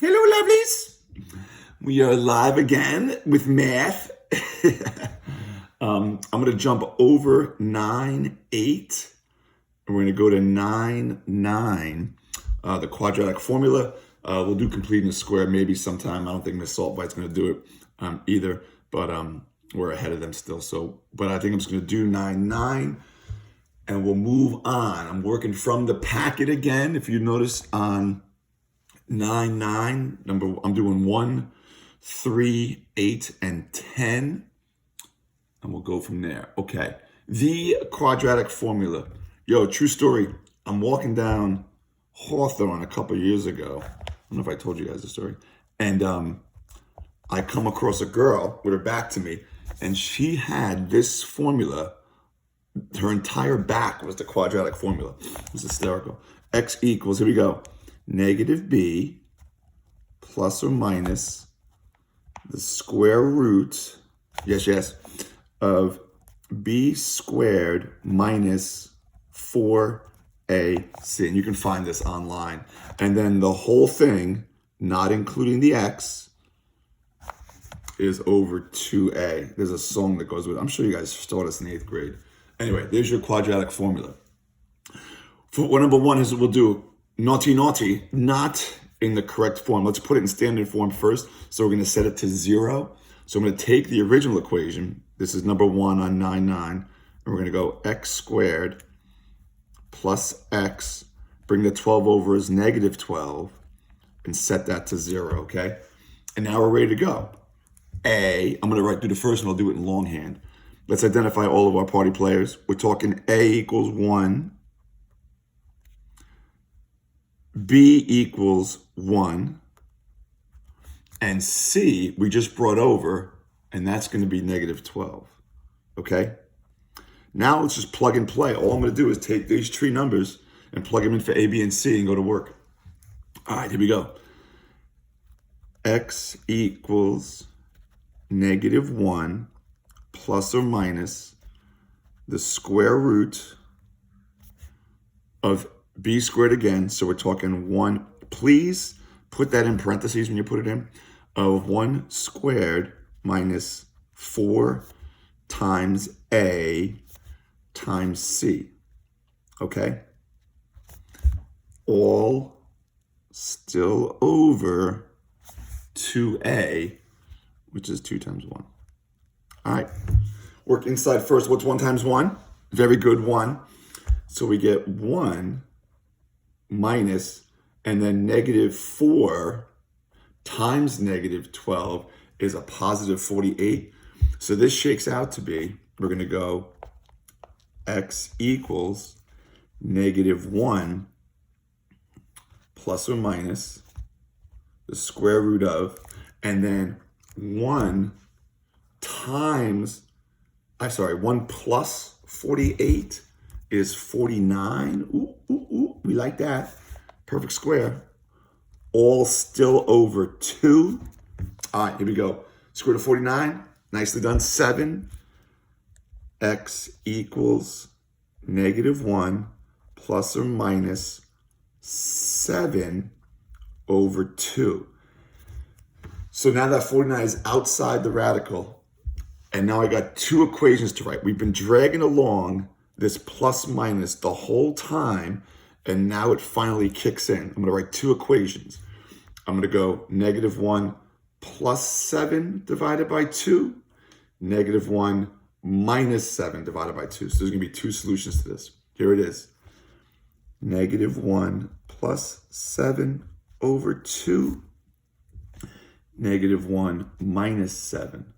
Hello, lovelies. We are live again with math. I'm going to jump over 9, 8. And we're going to go to 9, 9. The quadratic formula. We'll do completing the square maybe sometime. I don't think Miss Saltbite's going to do it either. But we're ahead of them still. But I think I'm just going to do 9, 9. And we'll move on. I'm working from the packet again. If you notice on 9, 9, I'm doing 1, 3, 8, and 10. And we'll go from there. Okay. The quadratic formula. Yo, true story. I'm walking down Hawthorne a couple years ago. I don't know if I told you guys the story. And I come across a girl with her back to me. And she had this formula. Her entire back was the quadratic formula. It was hysterical. X equals, here we go, negative b plus or minus the square root, yes, of b squared minus 4ac. And you can find this online. And then the whole thing, not including the x, is over 2a. There's a song that goes with it. I'm sure you guys taught this in 8th grade. Anyway, there's your quadratic formula. For what number one is, we'll do naughty, naughty, not in the correct form. Let's put it in standard form first. So we're going to set it to 0. So I'm going to take the original equation. This is number 1 on 9, 9. And we're going to go x squared plus x. Bring the 12 over as negative 12. And set that to 0, okay? And now we're ready to go. I'm going to do the first one. I'll do it in longhand. Let's identify all of our party players. We're talking A equals 1. B equals 1. And C, we just brought over, and that's going to be negative 12. Okay? Now let's just plug and play. All I'm going to do is take these three numbers and plug them in for A, B, and C and go to work. All right, here we go. X equals negative 1. Plus or minus the square root of b squared again. So we're talking 1. Please put that in parentheses when you put it in. Of 1 squared minus 4 times a times c. Okay? All still over 2a, which is 2 times 1. All right, work inside first. What's 1 times 1? Very good, 1. So we get 1 minus, and then negative 4 times negative 12 is a positive 48. So this shakes out to be, we're going to go x equals negative 1 plus or minus the square root of, and then 1 plus 48 is 49. Ooh, we like that. Perfect square. All still over 2. All right, here we go. Square root of 49, nicely done. 7. X equals negative 1 plus or minus 7 over 2. So now that 49 is outside the radical, and now I got 2 equations to write. We've been dragging along this plus minus the whole time, and now it finally kicks in. I'm going to write 2 equations. I'm going to go negative 1 plus 7 divided by 2, negative 1 minus 7 divided by 2. So there's going to be 2 solutions to this. Here it is. Negative 1 plus 7 over 2. Negative 1 minus 7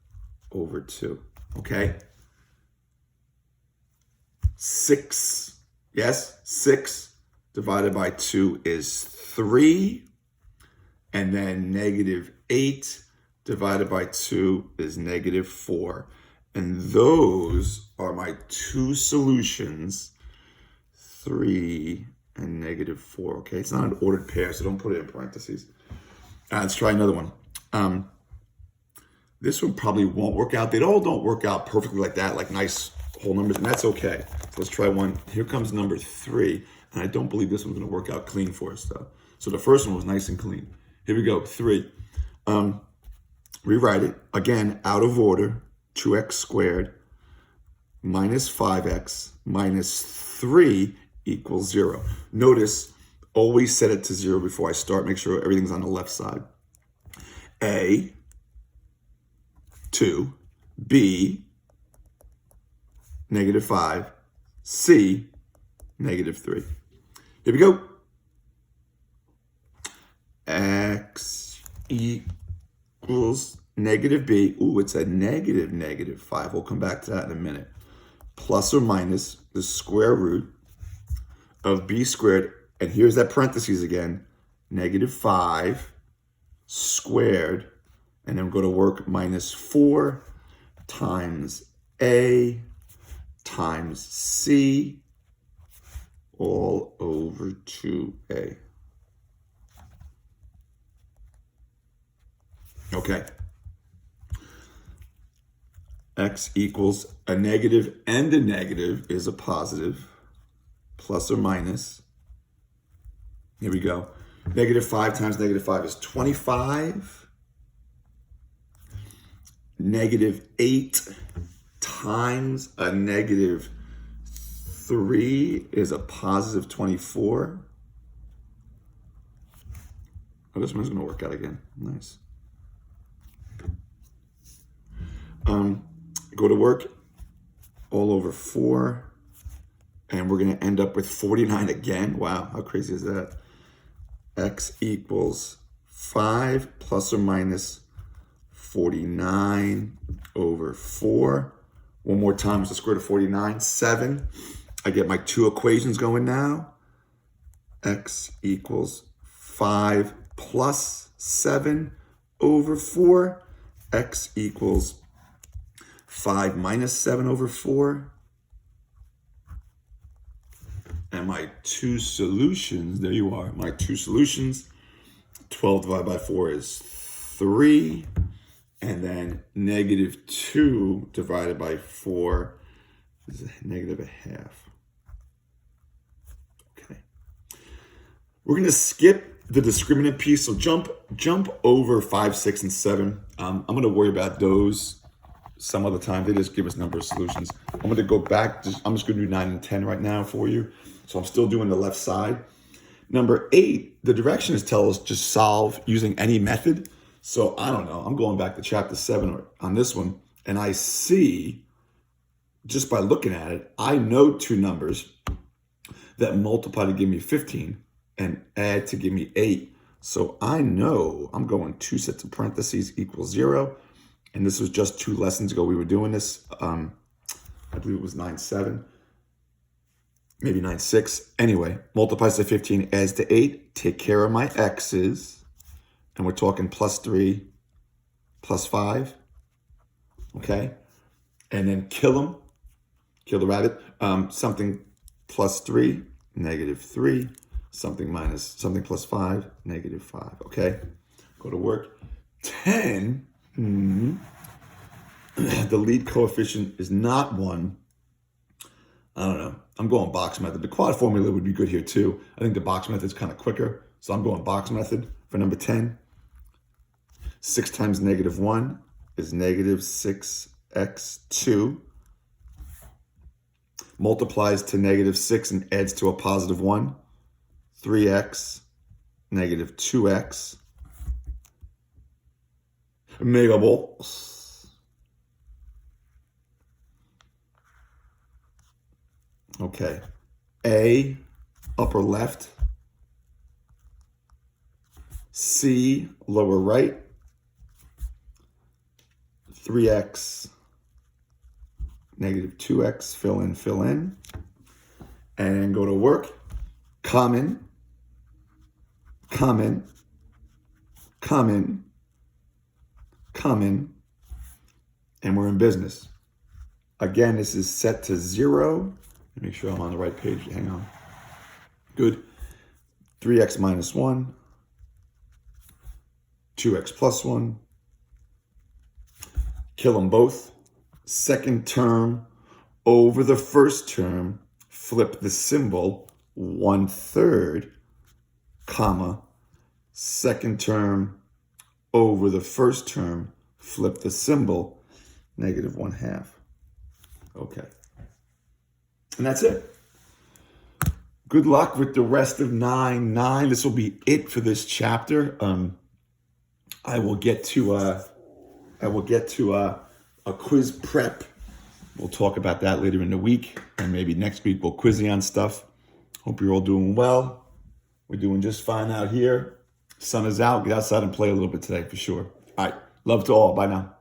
over 2. Okay? 6. Yes? 6 divided by 2 is 3. And then negative 8 divided by 2 is negative 4. And those are my 2 solutions. 3 and negative 4. Okay? It's not an ordered pair, so don't put it in parentheses. Let's try another one. This one probably won't work out. They all don't work out perfectly like that, like nice whole numbers, and that's okay. So let's try one. Here comes number 3, and I don't believe this one's going to work out clean for us, though. So the first one was nice and clean. Here we go, 3. Rewrite it. Again, out of order, 2x squared minus 5x minus 3 equals 0. Notice, always set it to 0 before I start. Make sure everything's on the left side. A, 2, B, negative 5, C, negative 3. Here we go. X equals negative B. Ooh, it's a negative 5. We'll come back to that in a minute. Plus or minus the square root of B squared. And here's that parentheses again. Negative 5 squared. And then we'll go to work minus 4 times A times C all over 2A. Okay. X equals a negative and a negative is a positive, plus or minus. Here we go. Negative 5 times negative 5 is 25. Negative 8 times a negative 3 is a positive 24. Oh, this one's going to work out again. Nice. Go to work, all over 4, and we're going to end up with 49 again. Wow, how crazy is that? X equals 5 plus or minus 49 over 4. One more time, it's the square root of 49, 7. I get my 2 equations going now. X equals 5 plus 7 over 4. X equals 5 minus 7 over 4. And my 2 solutions, there you are, my 2 solutions. 12 divided by 4 is 3. And then negative 2 divided by 4 is a negative 1/2. Okay. We're going to skip the discriminant piece. So jump over 5, 6, and 7. I'm going to worry about those some other time. They just give us a number of solutions. I'm going to go back. I'm just going to do 9 and 10 right now for you. So I'm still doing the left side. Number 8, the directions tell us just solve using any method. So I don't know. I'm going back to chapter 7 on this one. And I see, just by looking at it, I know 2 numbers that multiply to give me 15 and add to give me 8. So I know I'm going 2 sets of parentheses equals 0. And this was just 2 lessons ago we were doing this. I believe it was 9-7, maybe 9-6. Anyway, multiplies to 15, adds to 8. Take care of my x's. And we're talking plus 3, plus 5. Okay? And then kill them. Kill the rabbit. Something plus 3, negative 3. Something plus 5, negative 5. Okay? Go to work. 10. The lead coefficient is not 1. I don't know. I'm going box method. The quad formula would be good here too. I think the box method is kind of quicker. So I'm going box method for number 10. 6 times negative 1 is negative 6x2. Multiplies to negative 6 and adds to a positive 1. 3x, negative 2x. Megaballs. Okay. A, upper left. C, lower right. 3x, negative 2x, fill in. And go to work. Common. And we're in business. Again, this is set to 0. Let me make sure I'm on the right page. Hang on. Good. 3x minus 1. 2x plus 1. Kill them both. Second term over the first term. Flip the symbol 1/3, comma. second term over the first term, flip the symbol, -1/2. Okay. And that's it. Good luck with the rest of 9-9. This will be it for this chapter. I will get to a quiz prep. We'll talk about that later in the week, and maybe next week we'll quiz you on stuff. Hope you're all doing well. We're doing just fine out here. Sun is out. Get outside and play a little bit today for sure. All right. Love to all. Bye now.